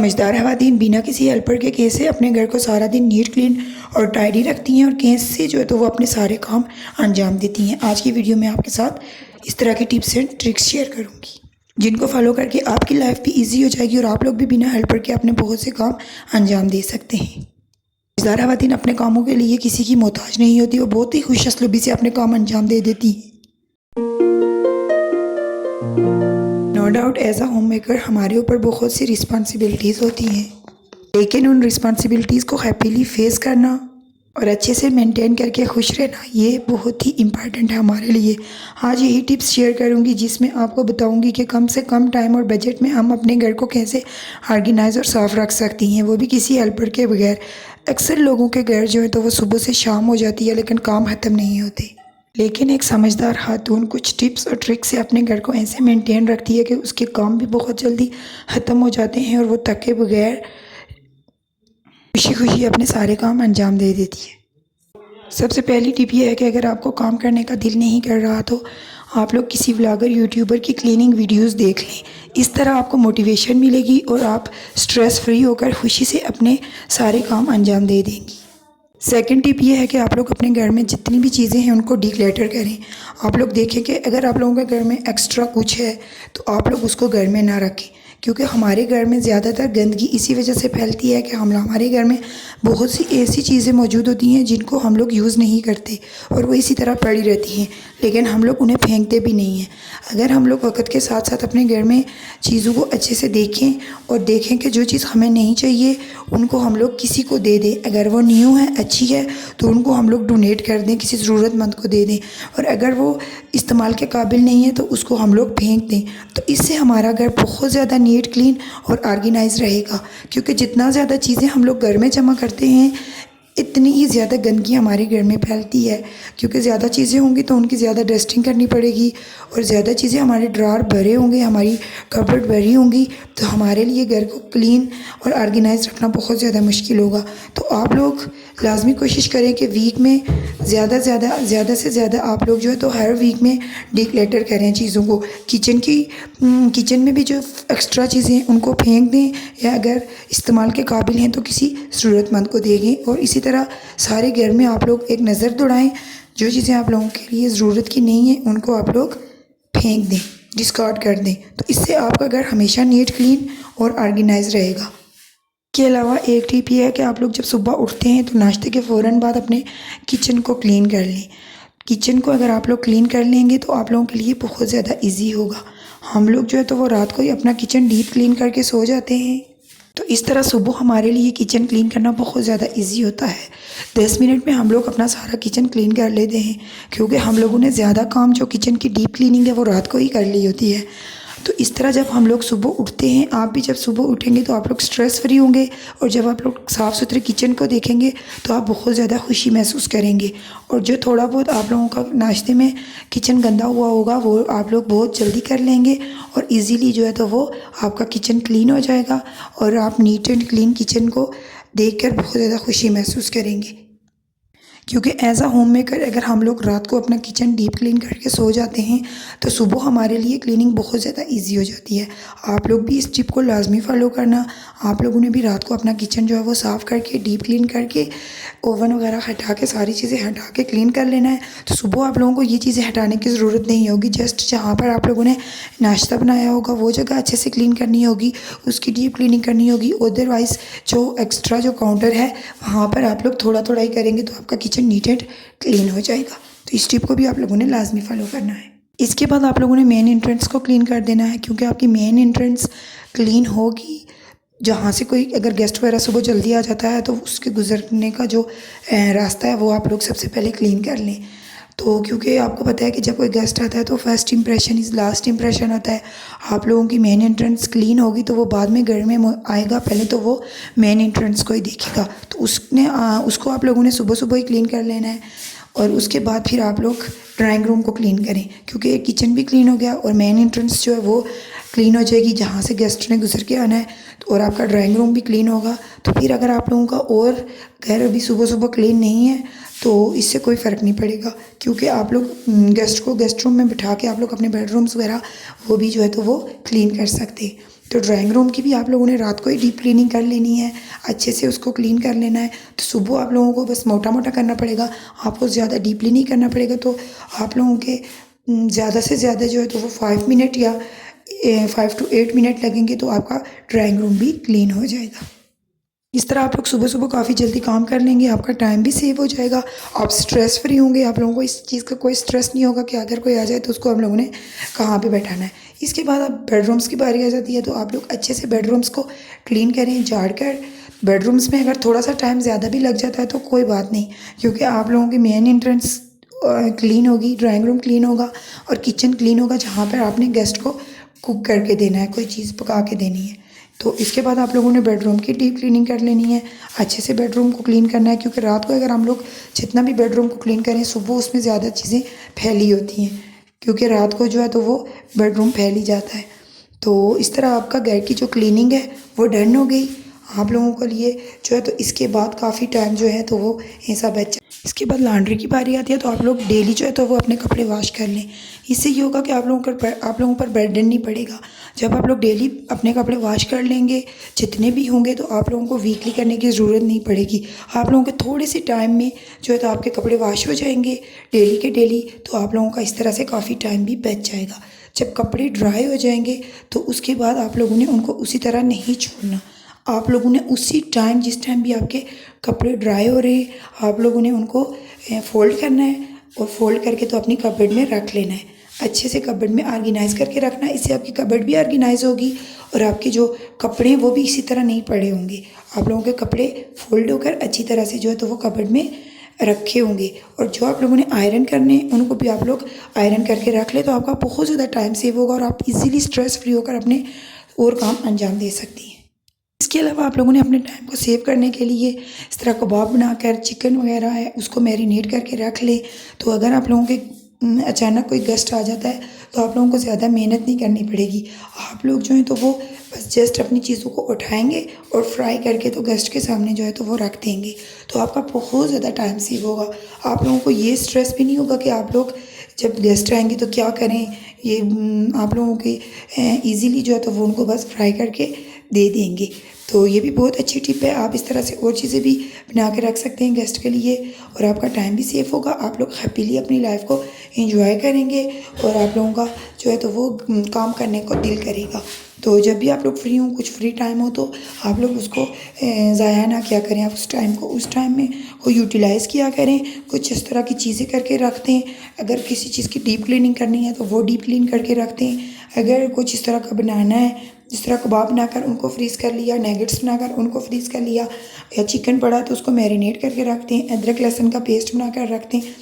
समझदार ख़वातीन बिना किसी हेल्पर के कैसे अपने घर को सारा दिन नीट क्लीन और टाइडी रखती हैं और कैसे जो है तो वो अपने सारे काम अंजाम देती हैं। आज की वीडियो में आपके साथ इस तरह की टिप्स एंड ट्रिक्स शेयर करूँगी जिनको फॉलो करके आपकी लाइफ भी ईजी हो जाएगी और आप लोग भी बिना हेल्पर के अपने बहुत से काम अंजाम दे सकते हैं। समझदार ख़वातीन अपने कामों के लिए किसी की मोहताज नहीं होती, वो बहुत ही खुश असलूबी से अपने काम अंजाम दे देती हैं। No doubt as a home maker हमारे ऊपर बहुत सी रिस्पॉन्सिबिलिटीज़ होती हैं, लेकिन उन रिस्पॉन्सिबिलिटीज़ को हैप्पीली फेस करना और अच्छे से मेंटेन करके खुश रहना ये बहुत ही इम्पॉर्टेंट है हमारे लिए। आज यही टिप्स शेयर करूंगी जिसमें आपको बताऊंगी कि कम से कम टाइम और बजट में हम अपने घर को कैसे ऑर्गेनाइज और साफ़ रख सकती हैं, वो भी किसी हेल्पर के बगैर। अक्सर लोगों के घर जो है तो वो सुबह से शाम हो जाती है लेकिन काम ख़त्म नहीं होते, लेकिन एक समझदार खातून कुछ टिप्स और ट्रिक्स से अपने घर को ऐसे मेंटेन रखती है कि उसके काम भी बहुत जल्दी ख़त्म हो जाते हैं और वो थके बगैर खुशी खुशी अपने सारे काम अंजाम दे देती है। सबसे पहली टिप ये है कि अगर आपको काम करने का दिल नहीं कर रहा तो आप लोग किसी व्लॉगर यूट्यूबर की क्लीनिंग वीडियोस देख लें। इस तरह आपको मोटिवेशन मिलेगी और आप स्ट्रेस फ्री होकर खुशी से अपने सारे काम अंजाम दे देंगी। सेकंड टिप ये है कि आप लोग अपने घर में जितनी भी चीज़ें हैं उनको डिक्लटर करें। आप लोग देखें कि अगर आप लोगों के घर में एक्स्ट्रा कुछ है तो आप लोग उसको घर में ना रखें, क्योंकि हमारे घर में ज़्यादातर गंदगी इसी वजह से फैलती है कि हमारे घर में बहुत सी ऐसी चीज़ें मौजूद होती हैं जिनको हम लोग यूज़ नहीं करते और वो इसी तरह पड़ी रहती हैं, लेकिन हम लोग उन्हें फेंकते भी नहीं हैं। अगर हम लोग वक्त के साथ साथ अपने घर में चीज़ों को अच्छे से देखें और देखें कि जो चीज़ हमें नहीं चाहिए उनको हम लोग किसी को दे दें, अगर वो न्यू है अच्छी है तो उनको हम लोग डोनेट कर दें, किसी ज़रूरतमंद को दे दें, और अगर वो इस्तेमाल के काबिल नहीं है तो उसको हम लोग फेंक दें। तो इससे हमारा घर बहुत ज़्यादा नीट क्लीन और ऑर्गेनाइज रहेगा, क्योंकि जितना ज़्यादा चीज़ें हम लोग घर में जमा करते हैं इतनी ही ज़्यादा गंदगी हमारे घर में फैलती है, क्योंकि ज़्यादा चीज़ें होंगी तो उनकी ज़्यादा डस्टिंग करनी पड़ेगी और ज़्यादा चीज़ें हमारे ड्रॉर भरे होंगे, हमारी कबर्ड भरी होंगी, तो हमारे लिए घर को क्लीन और ऑर्गेनाइज रखना बहुत ज़्यादा मुश्किल होगा। तो आप लोग लाजमी कोशिश करें कि वीक में ज़्यादा से ज़्यादा आप लोग जो है तो हर वीक में डिक्लटर करें चीज़ों को। किचन में भी जो एक्स्ट्रा चीज़ें हैं उनको फेंक दें, या अगर इस्तेमाल के काबिल हैं तो किसी ज़रूरतमंद को दे दें। और इसी तरह सारे घर में आप लोग एक नज़र दौड़ाएं, जो चीज़ें आप लोगों के लिए ज़रूरत की नहीं है उनको आप लोग फेंक दें, डिस्कार्ड कर दें। तो इससे आपका घर हमेशा नीट क्लीन और ऑर्गेनाइज रहेगा। के अलावा एक टिप ये है कि आप लोग जब सुबह उठते हैं तो नाश्ते के फ़ौरन बाद अपने किचन को क्लीन कर लें। किचन को अगर आप लोग क्लीन कर लेंगे तो आप लोगों के लिए बहुत ज़्यादा इजी होगा। हम लोग जो है तो वो रात को ही अपना किचन डीप क्लीन करके सो जाते हैं, तो इस तरह सुबह हमारे लिए किचन क्लीन करना बहुत ज़्यादा इजी होता है। 10 मिनट में हम लोग अपना सारा किचन क्लीन कर लेते हैं, क्योंकि हम लोगों ने ज़्यादा काम जो किचन की डीप क्लीनिंग है वो रात को ही कर ली होती है। तो इस तरह जब हम लोग सुबह उठते हैं, आप भी जब सुबह उठेंगे तो आप लोग स्ट्रेस फ्री होंगे, और जब आप लोग साफ़ सुथरे किचन को देखेंगे तो आप बहुत ज़्यादा खुशी महसूस करेंगे। और जो थोड़ा बहुत आप लोगों का नाश्ते में किचन गंदा हुआ होगा वो आप लोग बहुत जल्दी कर लेंगे और इजीली जो है तो वो आपका किचन क्लीन हो जाएगा और आप नीट एंड क्लीन किचन को देखकर बहुत ज़्यादा खुशी महसूस करेंगे। क्योंकि एज अ होम मेकर अगर हम लोग रात को अपना किचन डीप क्लीन करके सो जाते हैं तो सुबह हमारे लिए क्लीनिंग बहुत ज़्यादा इजी हो जाती है। आप लोग भी इस टिप को लाजमी फ़ॉलो करना। आप लोगों ने भी रात को अपना किचन जो है वो साफ़ करके डीप क्लीन करके ओवन वगैरह हटा के सारी चीज़ें हटा के क्लीन कर लेना है। तो सुबह आप लोगों को ये चीज़ें हटाने की ज़रूरत नहीं होगी। जस्ट जहाँ पर आप लोगों ने नाश्ता बनाया होगा वो जगह अच्छे से क्लीन करनी होगी, उसकी डीप क्लीनिंग करनी होगी। अदरवाइज़ जो एक्स्ट्रा जो काउंटर है वहाँ पर आप लोग थोड़ा थोड़ा ही करेंगे तो आपका किचन नीट एंड क्लीन हो जाएगा। तो इस टिप को भी आप लोगों ने लाजमी फॉलो करना है। इसके बाद आप लोगों ने मेन एंट्रेंस को क्लीन कर देना है, क्योंकि आपकी मेन एंट्रेंस क्लीन होगी, जहाँ से कोई अगर गेस्ट वगैरह सुबह जल्दी आ जाता है तो उसके गुजरने का जो रास्ता है वो आप लोग सबसे पहले क्लीन कर लें। तो क्योंकि आपको पता है कि जब कोई गेस्ट आता है तो first impression is last impression होता है। आप लोगों की मेन एंट्रेंस क्लीन होगी तो वो बाद में घर में आएगा, पहले तो वो मेन एंट्रेंस को ही देखेगा। तो उसको आप लोगों ने सुबह सुबह ही क्लीन कर लेना है, और उसके बाद फिर आप लोग ड्राइंग रूम को क्लीन करें, क्योंकि किचन भी क्लीन हो गया और मेन एंट्रेंस जो है वो क्लीन हो जाएगी जहाँ से गेस्ट ने गुजर के आना है, और आपका ड्राइंग रूम भी क्लीन होगा। तो फिर अगर आप लोगों का और घर अभी सुबह सुबह क्लीन नहीं है तो इससे कोई फ़र्क नहीं पड़ेगा, क्योंकि आप लोग गेस्ट को गेस्ट रूम में बिठा के आप लोग अपने बेडरूम्स वगैरह वो भी जो है तो वो क्लीन कर सकते हैं। तो ड्राइंग रूम की भी आप लोगों ने रात को ही डीप क्लीनिंग कर लेनी है, अच्छे से उसको क्लीन कर लेना है। तो सुबह आप लोगों को बस मोटा मोटा करना पड़ेगा, आपको ज़्यादा डीपली नहीं करना पड़ेगा। तो आप लोगों के ज़्यादा से ज़्यादा जो है तो वो 5 मिनट या 5 to 8 मिनट लगेंगे, तो आपका ड्राइंग रूम भी क्लीन हो जाएगा। इस तरह आप लोग सुबह सुबह काफ़ी जल्दी काम कर लेंगे, आपका टाइम भी सेव हो जाएगा, आप स्ट्रेस फ्री होंगे, आप लोगों को इस चीज़ का कोई स्ट्रेस नहीं होगा कि अगर कोई आ जाए तो उसको हम लोगों ने कहाँ पे बैठाना है। इसके बाद अब बेडरूम्स की बारी आ जाती है, तो आप लोग अच्छे से बेडरूम्स को क्लीन करें, झाड़ कर। बेडरूम्स में अगर थोड़ा सा टाइम ज़्यादा भी लग जाता है तो कोई बात नहीं, क्योंकि आप लोगों की मेन एंट्रेंस क्लीन होगी, ड्राइंग रूम क्लीन होगा और किचन क्लीन होगा, जहाँ पर आपने गेस्ट को कुक करके देना है, कोई चीज़ पका के देनी है। तो इसके बाद आप लोगों ने बेडरूम की डीप क्लीनिंग कर लेनी है, अच्छे से बेडरूम को क्लीन करना है, क्योंकि रात को अगर हम लोग जितना भी बेडरूम को क्लीन करें, सुबह उसमें ज़्यादा चीज़ें फैली होती हैं, क्योंकि रात को जो है तो वो बेडरूम फैल ही जाता है। तो इस तरह आपका घर की जो क्लीनिंग है वो डन हो गई आप लोगों के लिए जो है। तो इसके बाद काफ़ी टाइम जो है तो वो ऐसा बच। इसके बाद लॉन्ड्री की बारी आती है, तो आप लोग डेली जो है तो वो अपने कपड़े वॉश कर लें। इससे ये होगा कि आप लोगों पर बर्डन नहीं पड़ेगा। जब आप लोग डेली अपने कपड़े वॉश कर लेंगे जितने भी होंगे, तो आप लोगों को वीकली करने की ज़रूरत नहीं पड़ेगी। आप लोगों के थोड़े से टाइम में जो है तो आपके कपड़े वॉश हो जाएंगे डेली के डेली। तो आप लोगों का इस तरह से काफ़ी टाइम भी बच जाएगा। जब कपड़े ड्राई हो जाएंगे तो उसके बाद आप लोगों ने उनको उसी तरह नहीं छोड़ना, आप लोगों ने उसी टाइम जिस टाइम भी आपके कपड़े ड्राई हो रहे हैं आप लोगों ने उनको फ़ोल्ड करना है, और फोल्ड करके तो अपनी कबर्ड में रख लेना है। अच्छे से कबर्ड में ऑर्गेनाइज़ करके रखना है, इससे आपकी कबर्ड भी ऑर्गेनाइज़ होगी और आपके जो कपड़े हैं वो भी इसी तरह नहीं पड़े होंगे। आप लोगों के कपड़े फोल्ड होकर अच्छी तरह से जो है तो वो कबर्ड में रखे होंगे। और जो आप लोगों ने आयरन करने उनको भी आप लोग आयरन करके रख ले, तो आपका बहुत ज़्यादा टाइम सेव होगा और आप इजीली स्ट्रेस फ्री होकर अपने और काम अंजाम दे सकती हैं। इसके अलावा आप लोगों ने अपने टाइम को सेव करने के लिए इस तरह कबाब बनाकर चिकन वगैरह है उसको मैरिनेट करके रख ले। तो अगर आप लोगों के अचानक कोई गेस्ट आ जाता है तो आप लोगों को ज़्यादा मेहनत नहीं करनी पड़ेगी। आप लोग जो हैं तो वो बस जस्ट अपनी चीज़ों को उठाएंगे और फ्राई करके तो गेस्ट के सामने जो है तो वो रख देंगे। तो आपका बहुत ज़्यादा टाइम सेव होगा। आप लोगों को ये स्ट्रेस भी नहीं होगा कि आप लोग जब गेस्ट आएंगे तो क्या करें। ये आप लोगों के ईज़िली जो है तो वो उनको बस फ्राई करके दे देंगे। तो ये भी बहुत अच्छी टिप है। आप इस तरह से और चीज़ें भी बना के रख सकते हैं गेस्ट के लिए और आपका टाइम भी सेफ होगा। आप लोग हैप्पीली अपनी लाइफ को एंजॉय करेंगे और आप लोगों का जो है तो वो काम करने को दिल करेगा। तो जब भी आप लोग फ्री हों, कुछ फ्री टाइम हो, तो आप लोग उसको ज़ाया ना किया करें। आप उस टाइम में को यूटिलाइज़ किया करें, कुछ इस तरह की चीज़ें करके रखते हैं। अगर किसी चीज़ की डीप क्लीनिंग करनी है तो वो डीप क्लीन करके रखते हैं। अगर कुछ इस तरह का बनाना है, जिस तरह कबाब बनाकर उनको फ्रीज़ कर लिया, नैगेट्स बनाकर उनको फ्रीज़ कर लिया, या चिकन पड़ा तो उसको मैरिनेट करके रखते हैं, अदरक लहसुन का पेस्ट बनाकर रखते हैं।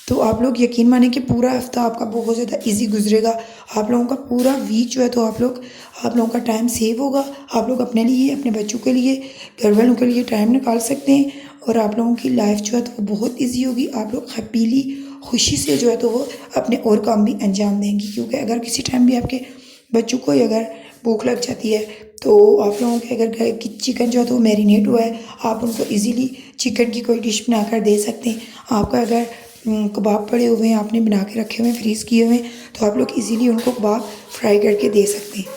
तो आप लोग यकीन माने कि पूरा हफ्ता आपका बहुत ज़्यादा इजी गुजरेगा। आप लोगों का पूरा वीक जो है तो आप लोगों का टाइम सेव होगा। आप लोग अपने लिए, अपने बच्चों के लिए, घर वालों के लिए टाइम निकाल सकते हैं और आप लोगों की लाइफ जो है तो वो बहुत ईजी होगी। आप लोग हैप्पीली, खुशी से जो है तो वो अपने और काम भी अंजाम देंगी। क्योंकि अगर किसी टाइम भी आपके बच्चों को अगर भूख लग जाती है तो आप लोगों के अगर चिकन जो है तो मैरिनेट हुआ है, आप उनको इजीली चिकन की कोई डिश बनाकर दे सकते हैं। आपका अगर कबाब पड़े हुए हैं, आपने बना के रखे हुए हैं, फ्रीज़ किए हुए हैं, तो आप लोग इजीली उनको कबाब फ्राई करके दे सकते हैं।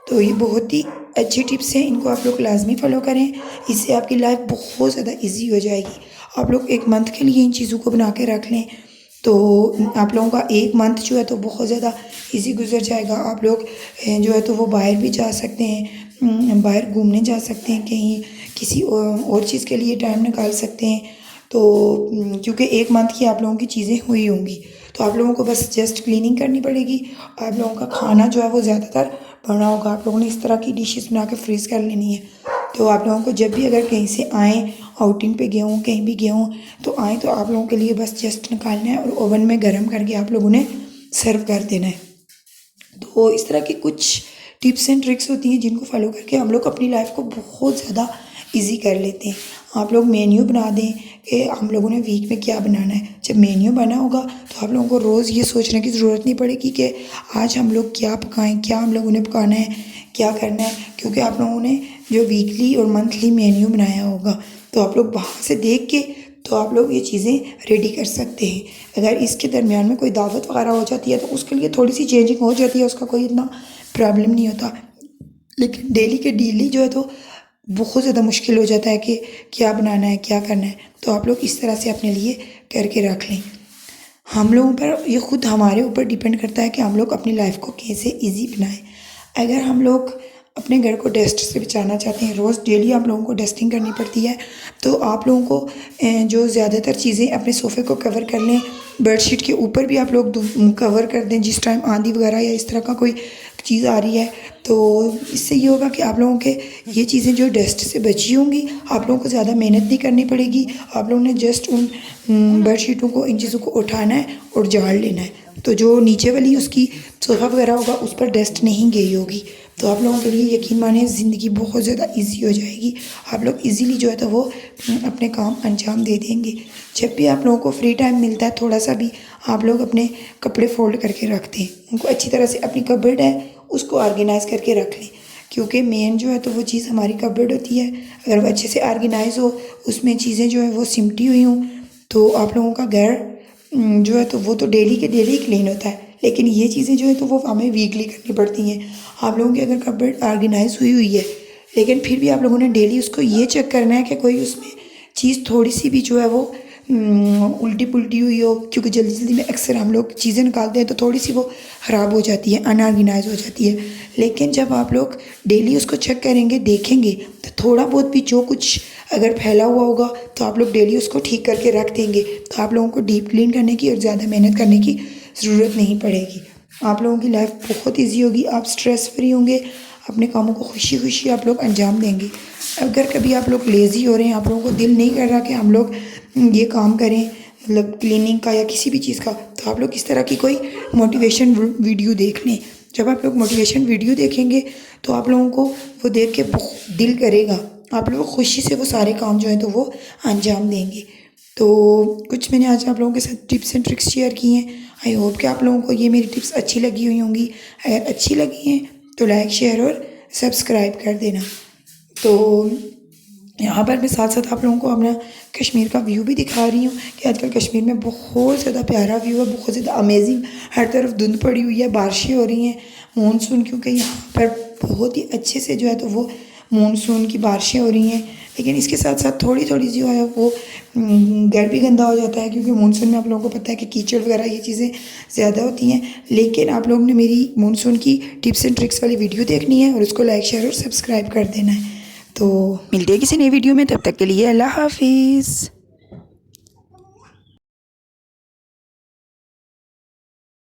तो ये बहुत ही अच्छी टिप्स हैं, इनको आप लोग लाजमी फॉलो करें। इससे आपकी लाइफ बहुत ज़्यादा ईजी हो जाएगी। आप लोग 1 मंथ के लिए इन चीज़ों को बना के रख लें तो आप लोगों का 1 मंथ जो है तो बहुत ज़्यादा इजी गुजर जाएगा। आप लोग जो है तो वो बाहर भी जा सकते हैं, बाहर घूमने जा सकते हैं, कहीं किसी और चीज़ के लिए टाइम निकाल सकते हैं। तो क्योंकि 1 मंथ की आप लोगों की चीज़ें हुई होंगी, तो आप लोगों को बस जस्ट क्लीनिंग करनी पड़ेगी। आप लोगों का खाना जो है वो ज़्यादातर बना होगा। आप लोगों ने इस तरह की डिशेस बना के फ्रीज़ कर लेनी है। तो आप लोगों को जब भी अगर कहीं से आएँ, आउटिंग पे गए हों, कहीं भी गए हों, तो आएँ तो आप लोगों के लिए बस जस्ट निकालना है और ओवन में गर्म करके आप लोगों ने सर्व कर देना है। तो इस तरह की कुछ टिप्स एंड ट्रिक्स होती हैं जिनको फॉलो करके हम लोग अपनी लाइफ को बहुत ज़्यादा इजी कर लेते हैं। आप लोग मेन्यू बना दें कि हम लोगों ने वीक में क्या बनाना है। जब मेन्यू बना होगा तो आप लोगों को रोज़ ये सोचने की ज़रूरत नहीं पड़ेगी कि आज हम लोग क्या पकाएं, क्या हम लोगों ने पकाना है, क्या करना है, क्योंकि आप लोगों ने जो वीकली और मंथली मेन्यू बनाया होगा तो आप लोग वहाँ से देख के तो आप लोग ये चीज़ें रेडी कर सकते हैं। अगर इसके दरमियान में कोई दावत वगैरह हो जाती है तो उसके लिए थोड़ी सी चेंजिंग हो जाती है, उसका कोई इतना प्रॉब्लम नहीं होता। लेकिन डेली के डेली जो है तो बहुत ज़्यादा मुश्किल हो जाता है कि क्या बनाना है, क्या करना है। तो आप लोग इस तरह से अपने लिए करके रख लें। हम लोगों पर ये ख़ुद हमारे ऊपर डिपेंड करता है कि हम लोग अपनी लाइफ को कैसे इजी बनाएं। अगर हम लोग अपने घर को डस्ट से बचाना चाहते हैं, रोज़ डेली आप लोगों को डस्टिंग करनी पड़ती है, तो आप लोगों को जो ज़्यादातर चीज़ें अपने सोफ़े को कवर कर लें, बेडशीट के ऊपर भी आप लोग कवर कर दें जिस टाइम आंधी वगैरह या इस तरह का कोई चीज़ आ रही है। तो इससे ये होगा कि आप लोगों के ये चीज़ें जो डस्ट से बची होंगी, आप लोगों को ज़्यादा मेहनत नहीं करनी पड़ेगी। आप लोगों ने जस्ट उन बेडशीटों को, इन चीज़ों को उठाना है और झाड़ लेना है। तो जो नीचे वाली उसकी सोफ़ा वगैरह होगा उस पर डस्ट नहीं गई होगी। तो आप लोगों के लिए यकीन माने ज़िंदगी बहुत ज़्यादा इजी हो जाएगी। आप लोग इजीली जो है तो वो अपने काम अंजाम दे देंगे। जब भी आप लोगों को फ्री टाइम मिलता है थोड़ा सा भी, आप लोग अपने कपड़े फोल्ड करके रखते हैं, उनको अच्छी तरह से अपनी कबर्ड है उसको ऑर्गेनाइज़ करके रख लें, क्योंकि मेन जो है तो वो चीज़ हमारी कबर्ड होती है। अगर वो अच्छे से ऑर्गेनाइज़ हो, उसमें चीज़ें जो है वो सिमटी हुई हों, तो आप लोगों का घर जो है तो वो तो डेली के डेली क्लीन होता है। लेकिन ये चीज़ें जो है तो वो हमें वीकली करनी पड़ती हैं। आप लोगों की अगर कबर्ड ऑर्गेनाइज़ हुई है, लेकिन फिर भी आप लोगों ने डेली उसको ये चेक करना है कि कोई उसमें चीज़ थोड़ी सी भी जो है वो उल्टी पुल्टी हुई हो, क्योंकि जल्दी जल्दी में अक्सर हम लोग चीज़ें निकालते हैं तो थोड़ी सी वो ख़राब हो जाती है, अनऑर्गेनाइज हो जाती है। लेकिन जब आप लोग डेली उसको चेक करेंगे, देखेंगे, तो थोड़ा बहुत भी जो कुछ अगर फैला हुआ होगा तो आप लोग डेली उसको ठीक करके रख देंगे, तो आप लोगों को डीप क्लीन करने की और ज़्यादा मेहनत करने की ज़रूरत नहीं पड़ेगी। आप लोगों की लाइफ बहुत ईजी होगी, आप स्ट्रेस फ्री होंगे, अपने कामों को खुशी खुशी आप लोग अंजाम देंगे। अगर कभी आप लोग लेज़ी हो रहे हैं, आप लोगों को दिल नहीं कर रहा कि हम लोग ये काम करें, मतलब क्लीनिंग का या किसी भी चीज़ का, तो आप लोग इस तरह की कोई मोटिवेशन वीडियो देख लें। जब आप लोग मोटिवेशन वीडियो देखेंगे तो आप लोगों को वो देख के बहुत दिल करेगा, आप लोग खुशी से वो सारे काम जो हैं तो वो अंजाम देंगे। तो कुछ मैंने आज आप लोगों के साथ टिप्स एंड ट्रिक्स शेयर की हैं। आई होप कि आप लोगों को ये मेरी टिप्स अच्छी लगी हुई होंगी। अगर अच्छी लगी हैं तो लाइक, शेयर और सब्सक्राइब कर देना। तो यहाँ पर मैं साथ साथ आप लोगों को अपना कश्मीर का व्यू भी दिखा रही हूँ कि आजकल कश्मीर में बहुत ज़्यादा प्यारा व्यू है, बहुत ज़्यादा अमेजिंग। हर तरफ धुंध पड़ी हुई है, बारिशें हो रही हैं, मानसून, क्योंकि यहाँ पर बहुत ही अच्छे से जो है तो वो मानसून की बारिशें हो रही हैं। लेकिन इसके साथ साथ थोड़ी थोड़ी जो है वो घर भी गंदा हो जाता है, क्योंकि मानसून में आप लोगों को पता है कि कीचड़ वगैरह ये चीज़ें ज़्यादा होती हैं। लेकिन आप लोगों ने मेरी मानसून की टिप्स एंड ट्रिक्स वाली वीडियो देखनी है और उसको लाइक, शेयर और सब्सक्राइब कर देना है। तो मिलते हैं किसी नई वीडियो में, तब तक के लिए अल्लाह हाफिज़।